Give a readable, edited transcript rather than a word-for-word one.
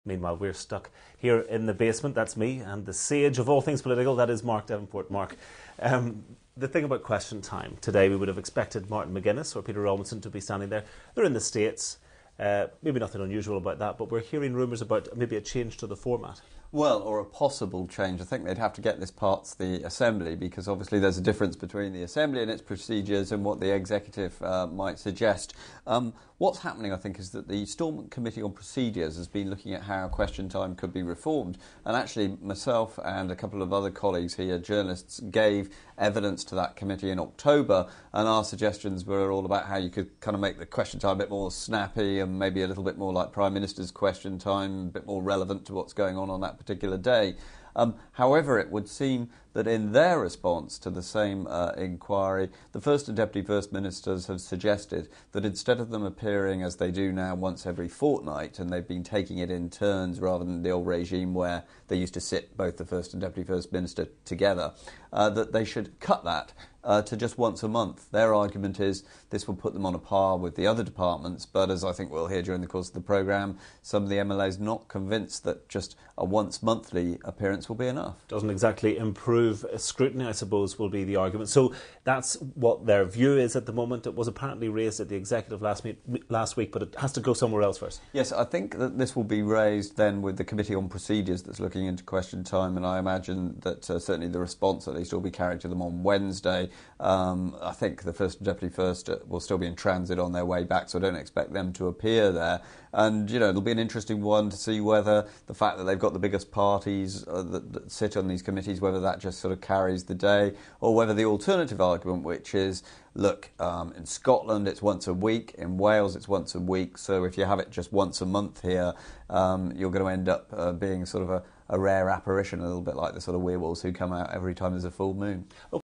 Meanwhile, we're stuck here in the basement. That's me, and the sage of all things political, that is Mark Devenport. Mark, the thing about Question Time today, we would have expected Martin McGuinness or Peter Robinson to be standing there. They're in the States. Maybe nothing unusual about that, but we're hearing rumours about maybe a change to the format. Well, or a possible change. I think they'd have to get this past the Assembly, because obviously there's a difference between the Assembly and its procedures and what the Executive might suggest. What's happening, I think, is that the Stormont Committee on Procedures has been looking at how Question Time could be reformed. And actually, myself and a couple of other colleagues here, journalists, gave evidence to that committee in October, and our suggestions were all about how you could kind of make the Question Time a bit more snappy and maybe a little bit more like Prime Minister's Question Time, a bit more relevant to what's going on that particular day. However, it would seem that in their response to the same inquiry, the First and Deputy First Ministers have suggested that instead of them appearing as they do now once every fortnight, and they've been taking it in turns rather than the old regime where they used to sit both the First and Deputy First Minister together, that they should cut that to just once a month. Their argument is this will put them on a par with the other departments, but as I think we'll hear during the course of the programme, some of the MLAs not convinced that just a once monthly appearance will be enough. Doesn't exactly improve scrutiny, I suppose, will be the argument. So that's what their view is at the moment. It was apparently raised at the Executive last week, but it has to go somewhere else first. Yes, I think that this will be raised then with the Committee on Procedures that's looking into Question Time, and I imagine that certainly the response at least will be carried to them on Wednesday. I think the First and Deputy First will still be in transit on their way back, so I don't expect them to appear there. And, you know, it'll be an interesting one to see whether the fact that they've got the biggest parties that sit on these committees, whether that just sort of carries the day, or whether the alternative argument, which is, look, in Scotland it's once a week, in Wales it's once a week, so if you have it just once a month here, you're going to end up being sort of a rare apparition, a little bit like the sort of werewolves who come out every time there's a full moon.